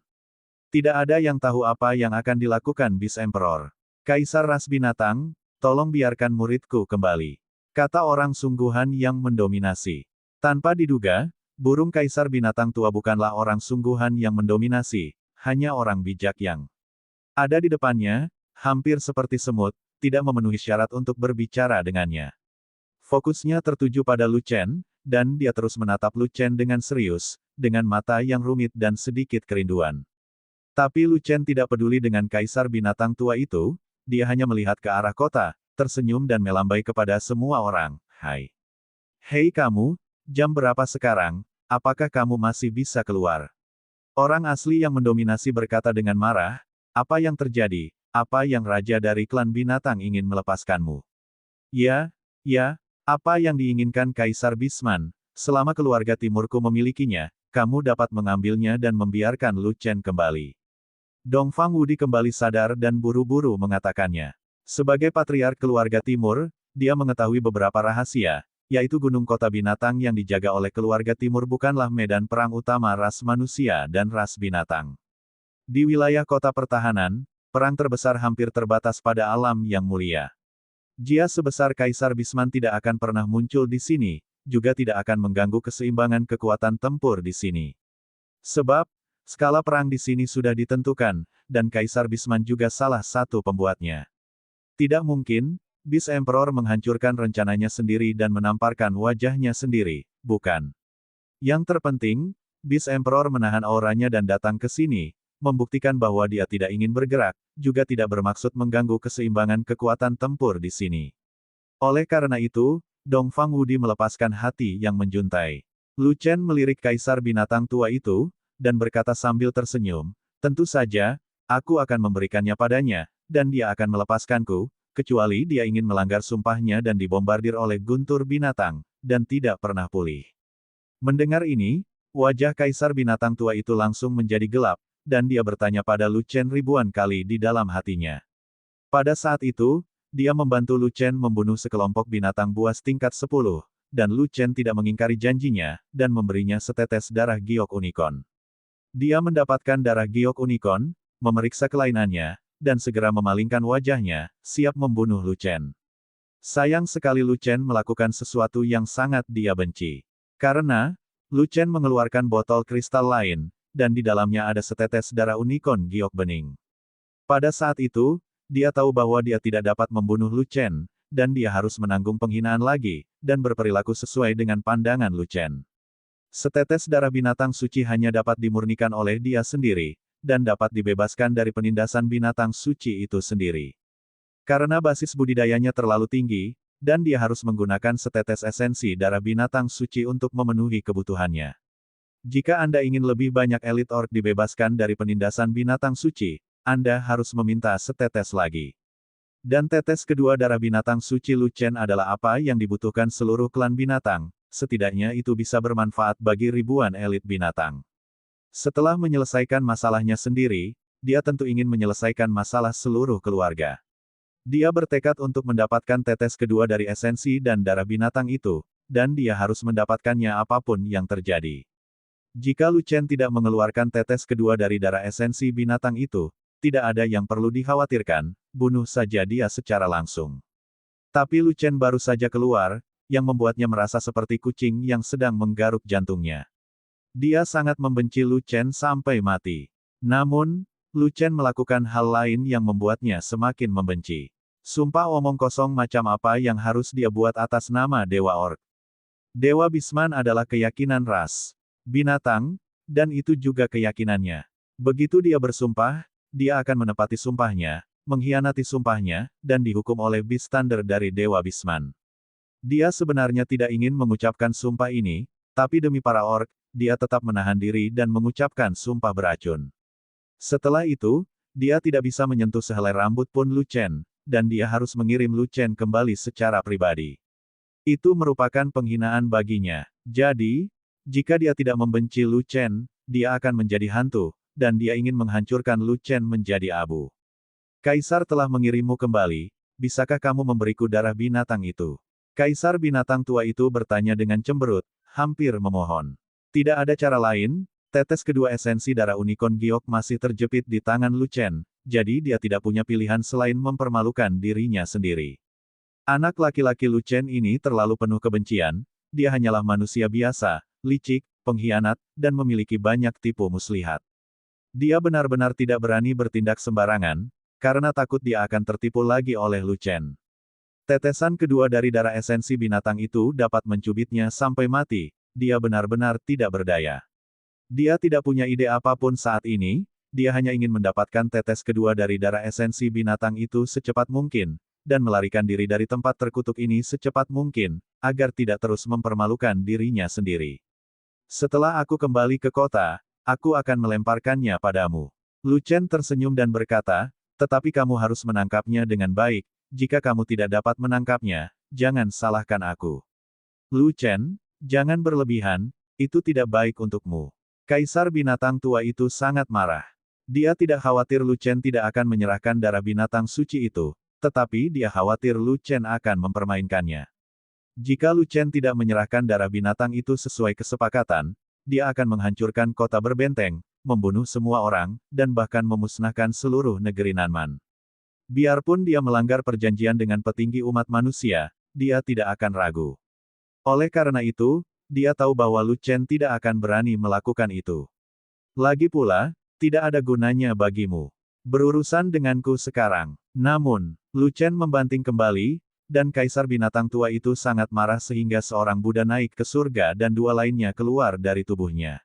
Tidak ada yang tahu apa yang akan dilakukan Beast Emperor. Kaisar ras binatang, tolong biarkan muridku kembali. Kata orang sungguhan yang mendominasi. Tanpa diduga, burung kaisar binatang tua bukanlah orang sungguhan yang mendominasi, hanya orang bijak yang ada di depannya, hampir seperti semut, tidak memenuhi syarat untuk berbicara dengannya. Fokusnya tertuju pada Lu Chen, dan dia terus menatap Lu Chen dengan serius, dengan mata yang rumit dan sedikit kerinduan. Tapi Lu Chen tidak peduli dengan kaisar binatang tua itu, dia hanya melihat ke arah kota, tersenyum dan melambai kepada semua orang. Hai. Hei kamu, jam berapa sekarang, apakah kamu masih bisa keluar? Orang asli yang mendominasi berkata dengan marah, apa yang terjadi, apa yang raja dari klan binatang ingin melepaskanmu? Ya, apa yang diinginkan Kaisar Bisman, selama keluarga timurku memilikinya, kamu dapat mengambilnya dan membiarkan Lu Chen kembali. Dong Fangwudi kembali sadar dan buru-buru mengatakannya. Sebagai patriark keluarga timur, dia mengetahui beberapa rahasia, yaitu gunung kota binatang yang dijaga oleh keluarga timur bukanlah medan perang utama ras manusia dan ras binatang. Di wilayah kota pertahanan, perang terbesar hampir terbatas pada alam yang mulia. Jia sebesar Kaisar Bisman tidak akan pernah muncul di sini, juga tidak akan mengganggu keseimbangan kekuatan tempur di sini. Sebab, skala perang di sini sudah ditentukan, dan Kaisar Bisman juga salah satu pembuatnya. Tidak mungkin, Beast Emperor menghancurkan rencananya sendiri dan menamparkan wajahnya sendiri, bukan? Yang terpenting, Beast Emperor menahan auranya dan datang ke sini, membuktikan bahwa dia tidak ingin bergerak, juga tidak bermaksud mengganggu keseimbangan kekuatan tempur di sini. Oleh karena itu, Dong Fangwudi melepaskan hati yang menjuntai. Lu Chen melirik kaisar binatang tua itu, dan berkata sambil tersenyum, tentu saja, aku akan memberikannya padanya, dan dia akan melepaskanku, kecuali dia ingin melanggar sumpahnya dan dibombardir oleh guntur binatang, dan tidak pernah pulih. Mendengar ini, wajah kaisar binatang tua itu langsung menjadi gelap, dan dia bertanya pada Lu Chen ribuan kali di dalam hatinya. Pada saat itu, dia membantu Lu Chen membunuh sekelompok binatang buas tingkat 10, dan Lu Chen tidak mengingkari janjinya, dan memberinya setetes darah giok unicorn. Dia mendapatkan darah giok unicorn, memeriksa kelainannya, dan segera memalingkan wajahnya, siap membunuh Lu Chen. Sayang sekali Lu Chen melakukan sesuatu yang sangat dia benci. Karena, Lu Chen mengeluarkan botol kristal lain, dan di dalamnya ada setetes darah unicorn giok bening. Pada saat itu, dia tahu bahwa dia tidak dapat membunuh Lu Chen, dan dia harus menanggung penghinaan lagi, dan berperilaku sesuai dengan pandangan Lu Chen. Setetes darah binatang suci hanya dapat dimurnikan oleh dia sendiri, dan dapat dibebaskan dari penindasan binatang suci itu sendiri. Karena basis budidayanya terlalu tinggi, dan dia harus menggunakan setetes esensi darah binatang suci untuk memenuhi kebutuhannya. Jika Anda ingin lebih banyak elit orc dibebaskan dari penindasan binatang suci, Anda harus meminta setetes lagi. Dan tetes kedua darah binatang suci Lu Chen adalah apa yang dibutuhkan seluruh klan binatang, setidaknya itu bisa bermanfaat bagi ribuan elit binatang. Setelah menyelesaikan masalahnya sendiri, dia tentu ingin menyelesaikan masalah seluruh keluarga. Dia bertekad untuk mendapatkan tetes kedua dari esensi dan darah binatang itu, dan dia harus mendapatkannya apapun yang terjadi. Jika Lu Chen tidak mengeluarkan tetes kedua dari darah esensi binatang itu, tidak ada yang perlu dikhawatirkan, bunuh saja dia secara langsung. Tapi Lu Chen baru saja keluar, yang membuatnya merasa seperti kucing yang sedang menggaruk jantungnya. Dia sangat membenci Lu Chen sampai mati. Namun, Lu Chen melakukan hal lain yang membuatnya semakin membenci. Sumpah omong kosong macam apa yang harus dia buat atas nama Dewa Orc. Dewa Bisman adalah keyakinan ras binatang, dan itu juga keyakinannya. Begitu dia bersumpah, dia akan menepati sumpahnya, mengkhianati sumpahnya, dan dihukum oleh Beastthunder dari Dewa Bisman. Dia sebenarnya tidak ingin mengucapkan sumpah ini, tapi demi para orc, dia tetap menahan diri dan mengucapkan sumpah beracun. Setelah itu, dia tidak bisa menyentuh sehelai rambut pun Lu Chen, dan dia harus mengirim Lu Chen kembali secara pribadi. Itu merupakan penghinaan baginya. Jadi, jika dia tidak membenci Lu Chen, dia akan menjadi hantu, dan dia ingin menghancurkan Lu Chen menjadi abu. Kaisar telah mengirimmu kembali, bisakah kamu memberiku darah binatang itu? Kaisar binatang tua itu bertanya dengan cemberut, hampir memohon. Tidak ada cara lain, tetes kedua esensi darah unicorn giok masih terjepit di tangan Lu Chen, jadi dia tidak punya pilihan selain mempermalukan dirinya sendiri. Anak laki-laki Lu Chen ini terlalu penuh kebencian, dia hanyalah manusia biasa, licik, pengkhianat, dan memiliki banyak tipu muslihat. Dia benar-benar tidak berani bertindak sembarangan, karena takut dia akan tertipu lagi oleh Lu Chen. Tetesan kedua dari darah esensi binatang itu dapat mencubitnya sampai mati, dia benar-benar tidak berdaya. Dia tidak punya ide apapun saat ini, dia hanya ingin mendapatkan tetes kedua dari darah esensi binatang itu secepat mungkin, dan melarikan diri dari tempat terkutuk ini secepat mungkin, agar tidak terus mempermalukan dirinya sendiri. Setelah aku kembali ke kota, aku akan melemparkannya padamu. Lu Chen tersenyum dan berkata, tetapi kamu harus menangkapnya dengan baik, jika kamu tidak dapat menangkapnya, jangan salahkan aku. Lu Chen, jangan berlebihan, itu tidak baik untukmu. Kaisar binatang tua itu sangat marah. Dia tidak khawatir Lu Chen tidak akan menyerahkan darah binatang suci itu, tetapi dia khawatir Lu Chen akan mempermainkannya. Jika Lu Chen tidak menyerahkan darah binatang itu sesuai kesepakatan, dia akan menghancurkan kota berbenteng, membunuh semua orang, dan bahkan memusnahkan seluruh negeri Nanman. Biarpun dia melanggar perjanjian dengan petinggi umat manusia, dia tidak akan ragu. Oleh karena itu, dia tahu bahwa Lu Chen tidak akan berani melakukan itu. Lagi pula, tidak ada gunanya bagimu berurusan denganku sekarang. Namun, Lu Chen membanting kembali, dan Kaisar binatang tua itu sangat marah sehingga seorang Buddha naik ke surga dan dua lainnya keluar dari tubuhnya.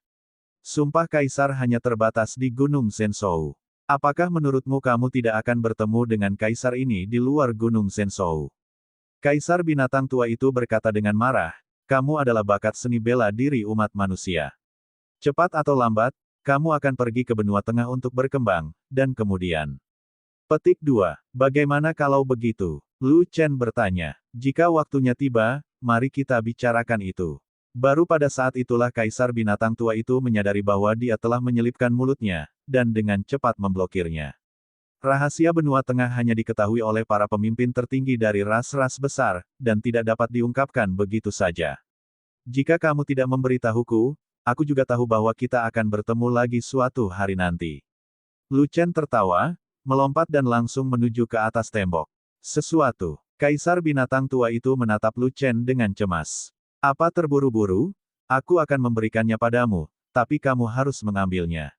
Sumpah Kaisar hanya terbatas di Gunung Zhenzhou. Apakah menurutmu kamu tidak akan bertemu dengan Kaisar ini di luar Gunung Zhenzhou? Kaisar binatang tua itu berkata dengan marah, kamu adalah bakat seni bela diri umat manusia. Cepat atau lambat, kamu akan pergi ke benua tengah untuk berkembang, dan kemudian. Petik 2. Bagaimana kalau begitu? Lu Chen bertanya. Jika waktunya tiba, mari kita bicarakan itu. Baru pada saat itulah Kaisar binatang tua itu menyadari bahwa dia telah menyelipkan mulutnya, dan dengan cepat memblokirnya. Rahasia benua tengah hanya diketahui oleh para pemimpin tertinggi dari ras-ras besar, dan tidak dapat diungkapkan begitu saja. Jika kamu tidak memberitahuku, aku juga tahu bahwa kita akan bertemu lagi suatu hari nanti. Lu Chen tertawa, melompat dan langsung menuju ke atas tembok. Sesuatu. Kaisar binatang tua itu menatap Lu Chen dengan cemas. Apa terburu-buru? Aku akan memberikannya padamu, tapi kamu harus mengambilnya.